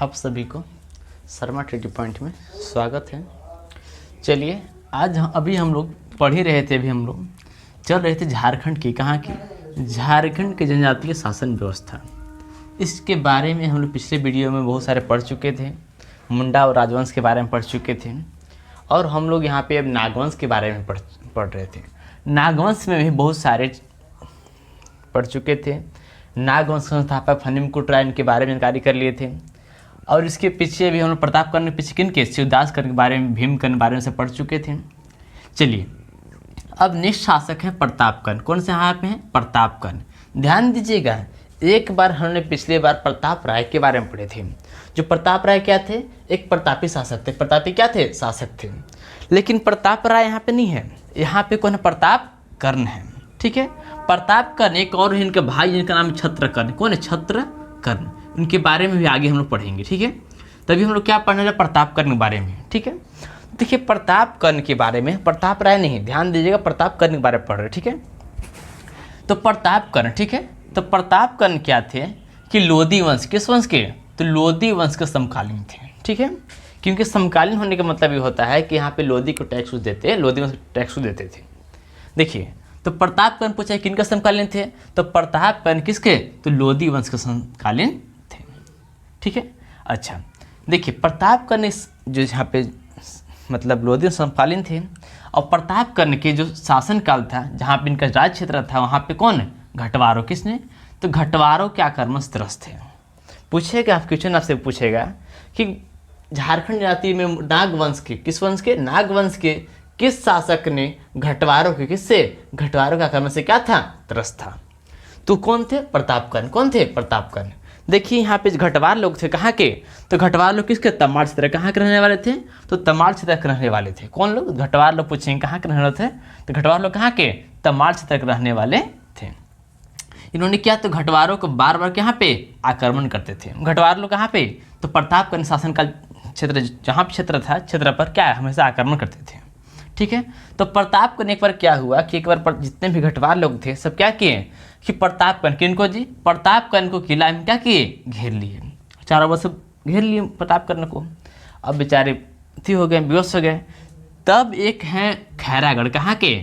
आप सभी को शर्मा ट्रेडी पॉइंट में स्वागत है। चलिए आज अभी हम लोग पढ़ ही रहे थे, अभी हम लोग चल रहे थे झारखंड की, कहाँ की, झारखंड की जनजातीय शासन व्यवस्था। इसके बारे में हम लोग पिछले वीडियो में बहुत सारे पढ़ चुके थे, मुंडा और राजवंश के बारे में पढ़ चुके थे, और हम लोग यहाँ पे अब नागवंश के बारे में पढ़ रहे थे। नागवंश में भी बहुत सारे पढ़ चुके थे। नागवंश संस्थापक फणिमकुट राय के बारे में जानकारी कर लिए थे, और इसके पीछे भी हम लोग प्रतापकर्ण के पीछे किन के, शिवदास कर्ण के बारे में, भीमकर्ण के बारे में से पढ़ चुके थे। चलिए अब नेक्स्ट शासक है प्रतापकर्ण। कौन से यहाँ पे हैं? प्रतापकर्ण। ध्यान दीजिएगा, एक बार हमने पिछले बार प्रताप राय के बारे में पढ़े थे। जो प्रताप राय क्या थे? एक प्रतापी शासक थे। प्रतापी क्या थे? शासक थे। लेकिन प्रताप राय यहाँ पे नहीं है, यहाँ पे कौन है? प्रतापकर्ण है। ठीक है, प्रतापकर्ण एक और है, इनके भाई जिनका नाम है छत्रकर्ण। कौन है? छत्रकर्ण। उनके बारे में भी आगे हम लोग पढ़ेंगे। ठीक है, तभी हम लोग क्या पढ़ने रहे? प्रतापकर्ण के बारे में। ठीक है, देखिए प्रतापकर्ण के बारे में, प्रताप राय नहीं, ध्यान दीजिएगा, प्रतापकर्ण के बारे में पढ़ रहे। ठीक है, तो प्रतापकर्ण, ठीक है, तो प्रतापकर्ण क्या थे कि लोधी वंश, किस वंश के? तो लोधी वंश के समकालीन थे। ठीक है, क्योंकि समकालीन होने का मतलब ये होता है कि यहाँ पे लोधी को टैक्स देते, लोधी वंश टैक्स देते थे। देखिए, तो प्रतापकर्ण पूछा किनका समकालीन थे? तो प्रतापकर्ण किसके? तो लोधी वंश के समकालीन थे। ठीक है, अच्छा देखिए प्रतापकर्ण जो यहाँ पे मतलब लोधी वंश समकालीन थे, और प्रतापकर्ण के जो शासन काल था, जहाँ पे इनका राज क्षेत्र था, वहाँ पे कौन? घटवारों। किसने? तो घटवारों के आक्रमण त्रस्त थे। पूछेगा आप, क्वेश्चन आपसे पूछेगा कि झारखंड जाति में नागवंश के, किस वंश के? नागवंश के किस शासक ने घटवारों के, किससे? घटवारों के आक्रमण से क्या था? त्रस्त था। तो कौन थे? प्रतापकर्ण। कौन थे? प्रतापकर्ण। देखिए यहाँ पे घटवार लोग थे, कहाँ के? तो घटवार लोग किसके? तमाड़ क्षेत्र। कहाँ के रहने वाले थे? तो तमाड़ क्षेत्र के रहने वाले थे। कौन लोग? घटवार लोग। पूछेंगे कहाँ के रहने वाले थे? तो घटवार लोग कहाँ के? तमाड़ क्षेत्र के रहने वाले थे। इन्होंने क्या? तो घटवारों को बार बार यहाँ पे आक्रमण करते थे। घटवार लोग कहाँ पे? तो प्रतापकर्ण शासनकाल क्षेत्र, जहाँ क्षेत्र था, क्षेत्र पर क्या हमेशा आक्रमण करते थे। ठीक है, तो प्रतापकर्ण एक बार क्या हुआ कि एक बार जितने भी घटवार लोग थे सब क्या किए कि प्रतापकर्ण, किनको जी? प्रतापकर्ण को किला में क्या किए? घेर लिए। चारों ओर से घेर लिए प्रतापकर्ण को। अब बेचारे थी हो गए, बेहोश हो गए। तब एक है खैरागढ़। कहाँ के?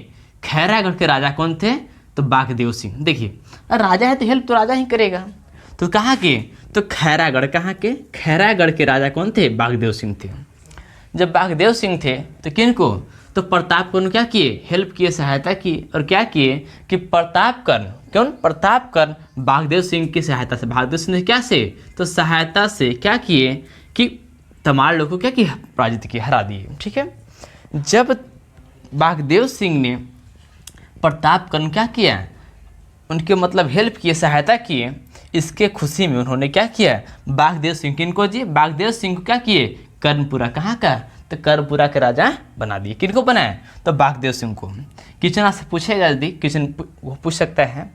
खैरागढ़ के राजा कौन थे? तो बागदेव सिंह। देखिए राजा है तो हेल्प तो राजा ही करेगा। तो कहाँ के? तो खैरागढ़। कहाँ के? खैरागढ़ के राजा कौन थे? बागदेव सिंह थे। जब बागदेव सिंह थे तो किनको? तो प्रतापकर्ण क्या किए? हेल्प किए, सहायता की। और क्या किए कि प्रतापकर्ण, कौन? प्रतापकर्ण बागदेव सिंह की सहायता से, बागदेव सिंह ने क्या से? तो सहायता से क्या किए कि तमाड़ लोग को क्या किया? पराजित किए, हरा दिए। ठीक है, जब बागदेव सिंह ने प्रतापकर्ण क्या किया? उनके मतलब हेल्प किए, सहायता किए। इसके खुशी में उन्होंने क्या किया? बागदेव सिंह, किनको जी? बागदेव सिंह को क्या किए? कर्णपुरा। कहाँ का? तो कर्णपुरा के राजा बना दिए। किनको बनाया? तो बागदेव सिंह को। क्वेश्चन आपसे पूछेगा, यदि क्वेश्चन वो पूछ सकता है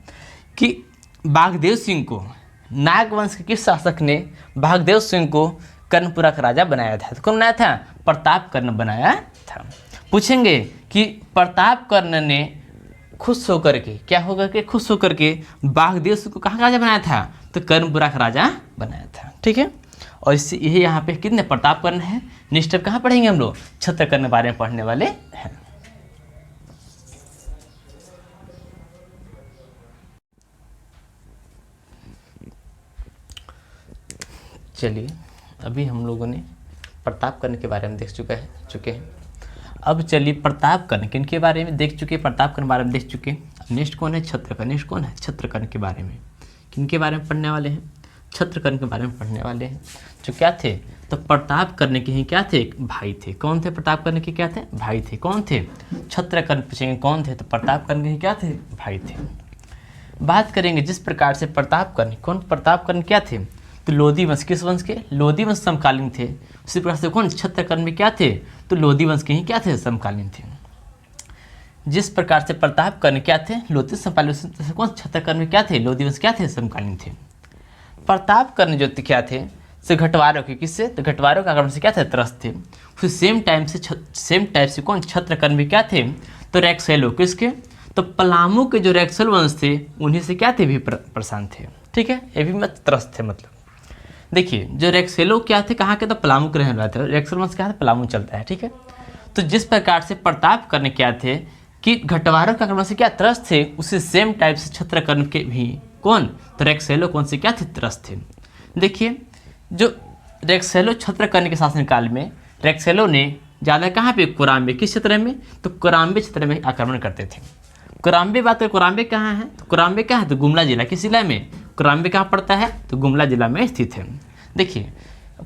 कि बागदेव सिंह को नागवंश के किस शासक ने बागदेव सिंह को कर्णपुरा का राजा बनाया था? तो कौन बनाया था? प्रतापकर्ण बनाया था। पूछेंगे कि प्रतापकर्ण ने खुश होकर के, क्या होकर के? खुश होकर के बागदेव सिंह को कहाँ का राजा बनाया था? तो कर्णपुरा का राजा बनाया था। ठीक है, और इससे यही यहाँ पे कितने? प्रतापकर्ण है। नेक्स्ट कहाँ पढ़ेंगे हम लोग? छत्रकर्ण के बारे में पढ़ने वाले हैं। चलिए अभी हम लोगों ने प्रतापकर्ण के बारे में देख चुके हैं। अब चलिए प्रतापकर्ण किन के बारे में देख चुके? प्रतापकर्ण के बारे में देख चुके। अब नेक्स्ट कौन है? छत्रकर्ण। नेक्स्ट कौन है? छत्रकर्ण के बारे में। किन के बारे में पढ़ने वाले हैं? छत्रकर्ण के बारे में पढ़ने वाले हैं, जो क्या थे? तो प्रतापकर्ण के ही क्या थे? भाई थे। कौन थे? प्रतापकर्ण के क्या थे? भाई थे। कौन थे? छत्रकर्ण। पूछेंगे कौन थे? तो प्रतापकर्ण के ही क्या थे? भाई थे। बात करेंगे जिस प्रकार से प्रतापकर्ण, कौन? प्रतापकर्ण क्या थे? तो लोधी वंश। किस वंश के? लोधी वंश समकालीन थे। उसी प्रकार से कौन? छत्रकर्ण में क्या थे? तो लोधी वंश के ही क्या थे? समकालीन थे। जिस प्रकार से प्रतापकर्ण क्या थे? लोधी समकालीन। कौन? छत्रकर्ण में क्या थे? लोधी वंश क्या थे? समकालीन थे। प्रतापकर्ण जो क्या थे? से घटवारों के, किससे? तो घटवारों के आक्रमण से क्या थे? त्रस्त थे। फिर सेम टाइप से कौन? छत्रकर्ण भी क्या थे? तो रैक्सेलो। किसके? तो पलामू के जो रैक्सेल वंश थे उन्हीं से क्या थे? भी परेशान थे। ठीक है, ये भी मत त्रस्त थे मतलब। देखिए जो रेक्सेलो क्या थे, कहाँ के, तो पलामू के रहने वाले थे। रेक्सेलो वंश क्या है, पलामू चलता है, ठीक है। तो जिस प्रकार से प्रताप कर्ण क्या थे कि घटवारों के आक्रमण से क्या त्रस्त थे, उसी सेम टाइप से क्षत्रकर्ण के भी कौन, तो रेक्सेलो कौन से क्या थे, त्रस्त थे। देखिए जो रेक्सेलो क्षत्रकर्ण के शासनकाल में रेक्सेलो ने ज़्यादा कहाँ पे, कोराम्बे, किस क्षेत्र में, तो कोराम्बे क्षेत्र में आक्रमण करते थे। कोराम्बे बात करें, कोराम्बे कहाँ है, तो कोराम्बे कहाँ है, तो गुमला जिला, किस जिला में, कोराम्बे कहाँ पड़ता है, तो गुमला जिला में स्थित है। देखिए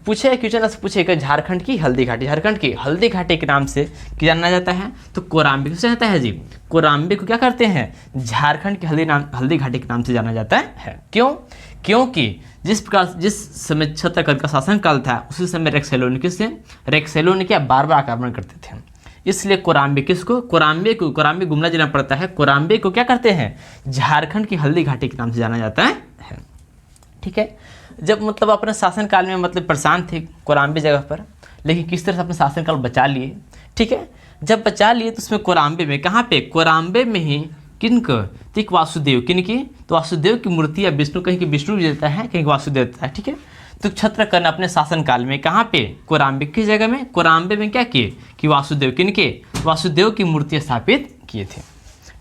पूछे क्वेश्चन से पूछेगा झारखंड की हल्दी घाटी, झारखंड की हल्दी घाटी के नाम से क्या जाना जाता है, तो कोराम्बे से जाता है जी। कोराम्बे को क्या करते हैं, झारखंड की हल्दी घाटी के नाम से जाना जाता है। क्यों, क्योंकि जिस प्रकार जिस समय क्षत्रकर्ण का शासन काल था उसी समय रेक्सेलो ने क्या बार बार आक्रमण करते थे, इसलिए कोराम्बे किसको, कोराम्बे को, कोराम्बे गुमला जिला पड़ता है, कोराम्बे को क्या करते हैं, झारखंड की हल्दी घाटी के नाम से जाना जाता है, ठीक है। जब मतलब अपने शासनकाल में मतलब परेशान थे कोराम्बे जगह पर, लेकिन किस तरह से अपने शासनकाल बचा लिए, ठीक है। जब बचा लिए तो उसमें कोराम्बे में, कहाँ पे, कोराम्बे में ही किनको, तिक वासुदेव, किनकी, तो वासुदेव की मूर्ति या विष्णु, कहीं की विष्णु देता है, कहीं वासुदेव देता है, ठीक है। तो क्षत्रकर्ण अपने शासनकाल में कहाँ पे, कोराम्बे की जगह में, कोराम्बे में क्या किए कि वासुदेव, किनके, वासुदेव की मूर्ति स्थापित किए थे,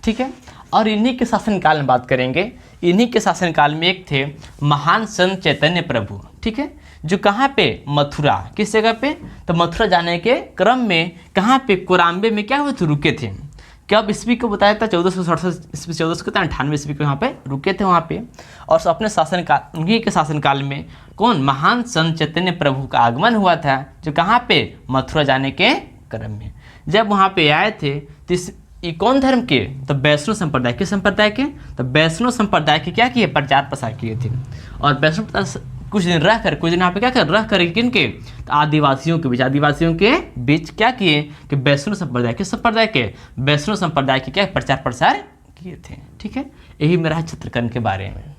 ठीक है। और इन्हीं के शासनकाल में बात करेंगे, इन्हीं के शासनकाल में एक थे महान संत चैतन्य प्रभु, ठीक है, जो कहाँ पे, मथुरा, किस जगह पे, तो मथुरा जाने के क्रम में कहाँ पे, कोराम्बे में क्या हुए थे, रुके थे। कब ईस्वी को बताया था, 1467 ईस्वी, 1498 ईस्वी को यहाँ पे रुके थे वहाँ पे। और अपने शासनकाल, उन्हीं के शासनकाल में कौन, महान संत चैतन्य प्रभु का आगमन हुआ था, जो कहाँ पे, मथुरा जाने के क्रम में। जब वहाँ पे आए थे तो ये कौन धर्म के, तो वैष्णव संप्रदाय के, संप्रदाय के, तो वैष्णव संप्रदाय के क्या किए, प्रचार प्रसार किए थे। और वैष्णव कुछ दिन यहाँ पे क्या कर रह कर किनके, तो आदिवासियों के बीच क्या किए कि वैष्णव संप्रदाय के वैष्णव संप्रदाय के क्या प्रचार प्रसार किए थे, ठीक है। यही मेरा है क्षत्रकर्ण के बारे में।